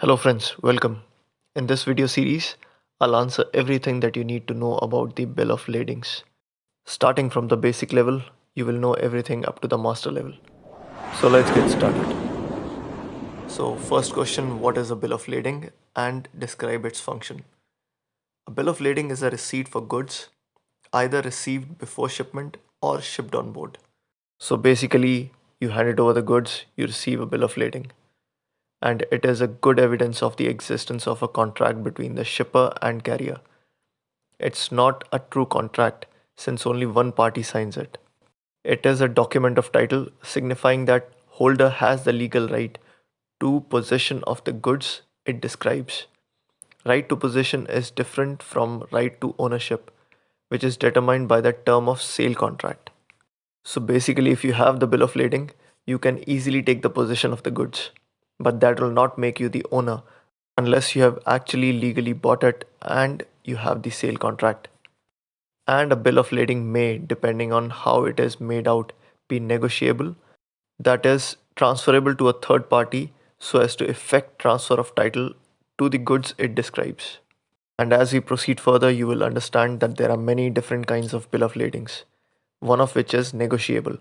Hello friends, welcome. In this video series, I'll answer everything that you need to know about the bill of ladings. Starting from the basic level, you will know everything up to the master level. So let's get started. So first question, what is a bill of lading and describe its function? A bill of lading is a receipt for goods either received before shipment or shipped on board. So basically, you hand it over the goods, you receive a bill of lading, and it is a good evidence of the existence of a contract between the shipper and carrier. It's not a true contract since only one party signs it. It is a document of title signifying that holder has the legal right to possession of the goods it describes. Right to possession is different from right to ownership, which is determined by the term of sale contract. So basically, if you have the bill of lading, you can easily take the possession of the goods, but that will not make you the owner unless you have actually legally bought it and you have the sale contract. And a bill of lading may, depending on how it is made out, be negotiable, that is, transferable to a third party so as to effect transfer of title to the goods it describes. And as we proceed further, you will understand that there are many different kinds of bill of ladings, one of which is negotiable,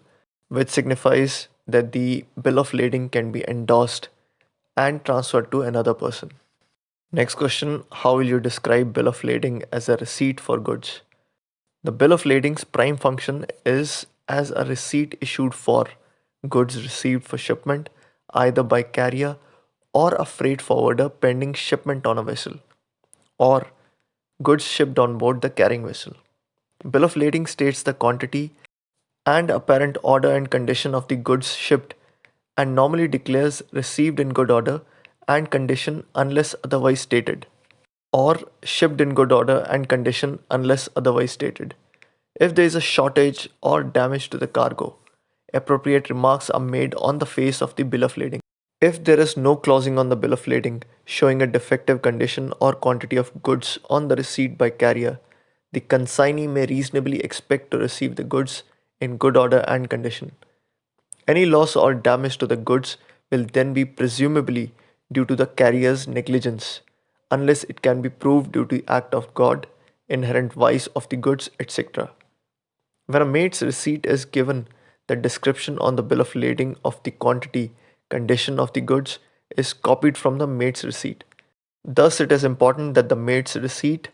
which signifies that the bill of lading can be endorsed and transferred to another person. Next question, how will you describe bill of lading as a receipt for goods? The bill of lading's prime function is as a receipt issued for goods received for shipment either by carrier or a freight forwarder pending shipment on a vessel, or goods shipped on board the carrying vessel. Bill of lading states the quantity and apparent order and condition of the goods shipped and normally declares received in good order and condition unless otherwise stated, or shipped in good order and condition unless otherwise stated. If there is a shortage or damage to the cargo, appropriate remarks are made on the face of the bill of lading. If there is no clausing on the bill of lading showing a defective condition or quantity of goods on the receipt by carrier, the consignee may reasonably expect to receive the goods in good order and condition. Any loss or damage to the goods will then be presumably due to the carrier's negligence, unless it can be proved due to the act of God, inherent vice of the goods, etc. When a mate's receipt is given, the description on the bill of lading of the quantity, condition of the goods is copied from the mate's receipt. Thus, it is important that the mate's receipt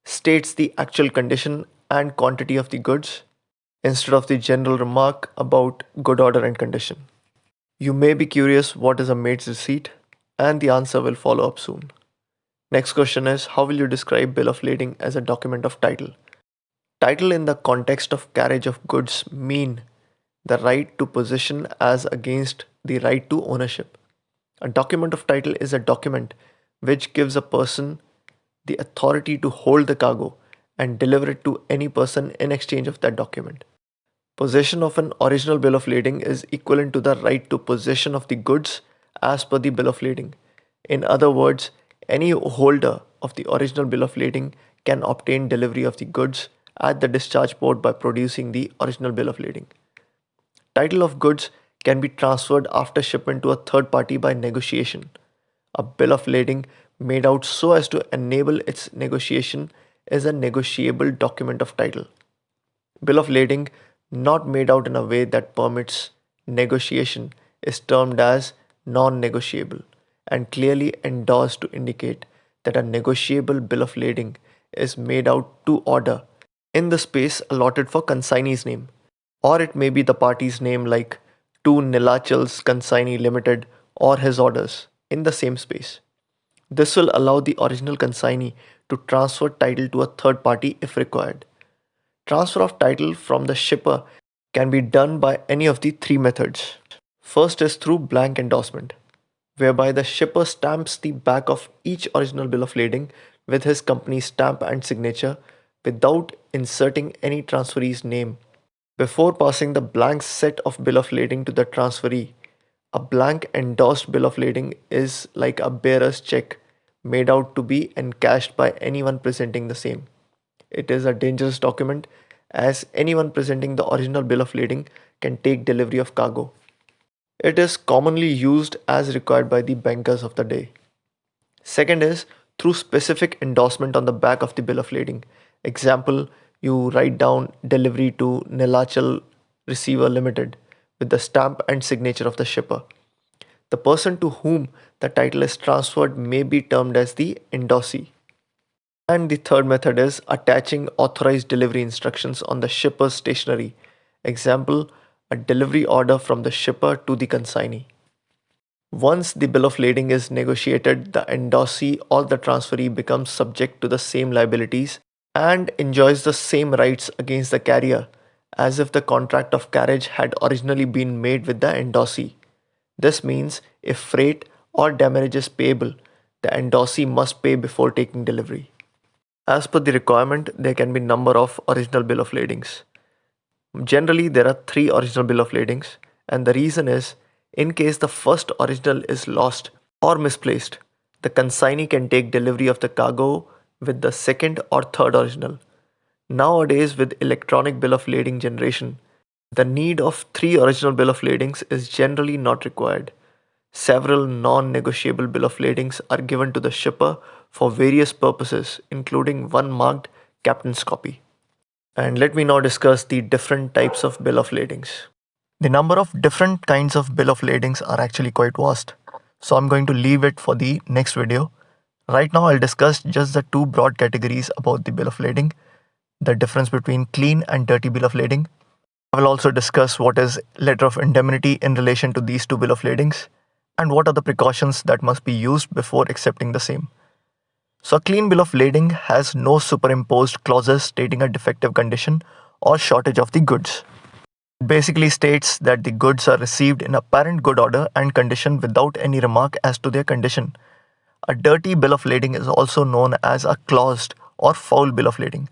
states the actual condition and quantity of the goods instead of the general remark about good order and condition. You may be curious what is a mate's receipt, and the answer will follow up soon. Next question is, how will you describe bill of lading as a document of title? Title in the context of carriage of goods mean the right to possession as against the right to ownership. A document of title is a document which gives a person the authority to hold the cargo and deliver it to any person in exchange of that document. Possession of an original bill of lading is equivalent to the right to possession of the goods as per the bill of lading. In other words, any holder of the original bill of lading can obtain delivery of the goods at the discharge port by producing the original bill of lading. Title of goods can be transferred after shipment to a third party by negotiation. A bill of lading made out so as to enable its negotiation is a negotiable document of title. Bill of lading not made out in a way that permits negotiation is termed as non-negotiable and clearly endorsed to indicate that a negotiable bill of lading is made out to order in the space allotted for consignee's name, or it may be the party's name like to Nilachal's Consignee Limited or his orders in the same space. This will allow the original consignee to transfer title to a third party if required. Transfer of title from the shipper can be done by any of the three methods. First is through blank endorsement, whereby the shipper stamps the back of each original bill of lading with his company's stamp and signature without inserting any transferee's name. Before passing the blank set of bill of lading to the transferee, a blank endorsed bill of lading is like a bearer's check made out to be encashed by anyone presenting the same. It is a dangerous document as anyone presenting the original bill of lading can take delivery of cargo. It is commonly used as required by the bankers of the day. Second is through specific endorsement on the back of the bill of lading. Example, you write down delivery to Nilachal Receiver Limited with the stamp and signature of the shipper. The person to whom the title is transferred may be termed as the endorsee. And the third method is attaching authorized delivery instructions on the shipper's stationery. Example, a delivery order from the shipper to the consignee. Once the bill of lading is negotiated, the endorsee or the transferee becomes subject to the same liabilities and enjoys the same rights against the carrier as if the contract of carriage had originally been made with the endorsee. This means if freight or damage is payable, the endorsee must pay before taking delivery. As per the requirement, there can be number of original bill of ladings. Generally, there are three original bill of ladings, and the reason is in case the first original is lost or misplaced, the consignee can take delivery of the cargo with the second or third original. Nowadays, with electronic bill of lading generation, the need of three original bill of ladings is generally not required. Several non-negotiable bill of ladings are given to the shipper for various purposes, including one marked Captain's Copy. And let me now discuss the different types of bill of ladings. The number of different kinds of bill of ladings are actually quite vast, so I'm going to leave it for the next video. Right now, I'll discuss just the two broad categories about the bill of lading, the difference between clean and dirty bill of lading. I will also discuss what is letter of indemnity in relation to these two bill of ladings and what are the precautions that must be used before accepting the same. So a clean bill of lading has no superimposed clauses stating a defective condition or shortage of the goods. It basically states that the goods are received in apparent good order and condition without any remark as to their condition. A dirty bill of lading is also known as a claused or foul bill of lading.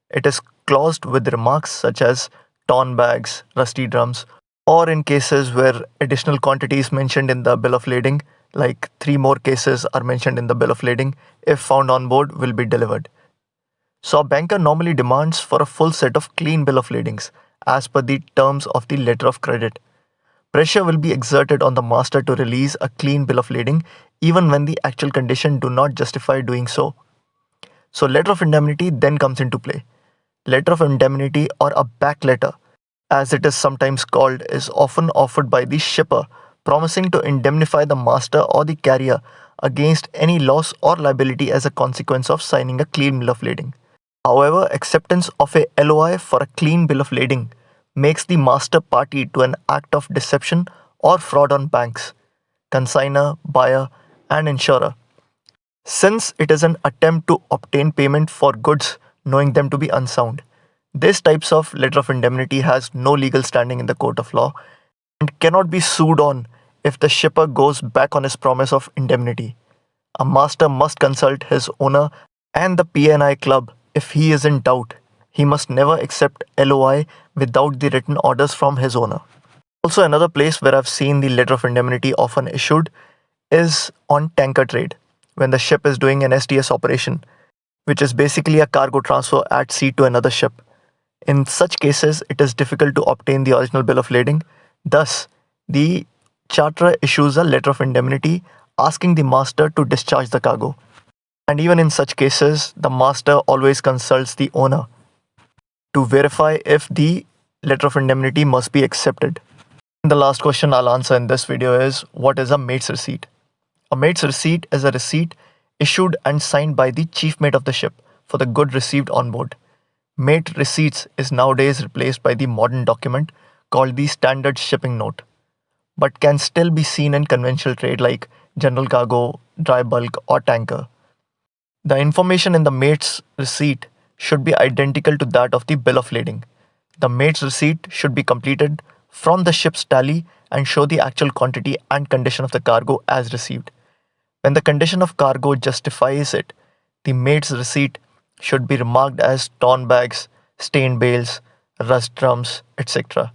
It is claused with remarks such as torn bags, rusty drums, or in cases where additional quantities mentioned in the bill of lading, like three more cases are mentioned in the bill of lading, if found on board, will be delivered. So a banker normally demands for a full set of clean bill of ladings as per the terms of the letter of credit. Pressure will be exerted on the master to release a clean bill of lading even when the actual condition do not justify doing so. So letter of indemnity then comes into play. Letter of indemnity or a back letter, as it is sometimes called, is often offered by the shipper, promising to indemnify the master or the carrier against any loss or liability as a consequence of signing a clean bill of lading. However, acceptance of a LOI for a clean bill of lading makes the master party to an act of deception or fraud on banks, consignor, buyer, and insurer, since it is an attempt to obtain payment for goods knowing them to be unsound. This types of letter of indemnity has no legal standing in the court of law and cannot be sued on if the shipper goes back on his promise of indemnity. A master must consult his owner and the P&I club if he is in doubt. He must never accept LOI without the written orders from his owner. Also, another place where I've seen the letter of indemnity often issued is on tanker trade, when the ship is doing an SDS operation, which is basically a cargo transfer at sea to another ship. In such cases, it is difficult to obtain the original bill of lading. Thus, the charterer issues a letter of indemnity asking the master to discharge the cargo. And even in such cases, the master always consults the owner to verify if the letter of indemnity must be accepted. The last question I'll answer in this video is, what is a mate's receipt? A mate's receipt is a receipt issued and signed by the chief mate of the ship for the good received on board. Mate receipts is nowadays replaced by the modern document called the standard shipping note, but can still be seen in conventional trade like general cargo, dry bulk, or tanker. The information in the mate's receipt should be identical to that of the bill of lading. The mate's receipt should be completed from the ship's tally and show the actual quantity and condition of the cargo as received. When the condition of cargo justifies it, the mate's receipt should be remarked as torn bags, stained bales, rust drums, etc.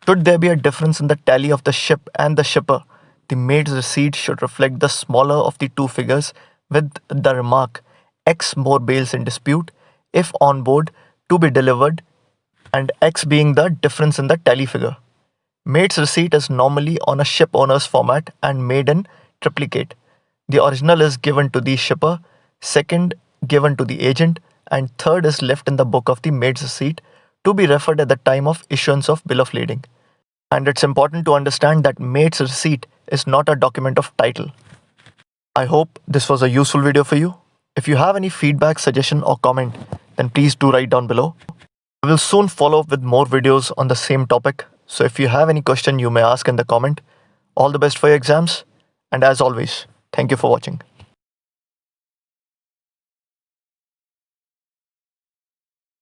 Should there be a difference in the tally of the ship and the shipper, the mate's receipt should reflect the smaller of the two figures with the remark X more bales in dispute if on board to be delivered, and X being the difference in the tally figure. Mate's receipt is normally on a ship owner's format and made in triplicate. The original is given to the shipper, second given to the agent, and third is left in the book of the maid's receipt to be referred at the time of issuance of bill of lading. And it's important to understand that maid's receipt is not a document of title. I hope this was a useful video for you. If you have any feedback, suggestion, or comment, then please do write down below. I will soon follow up with more videos on the same topic. So if you have any question, you may ask in the comment. All the best for your exams. And as always, thank you for watching.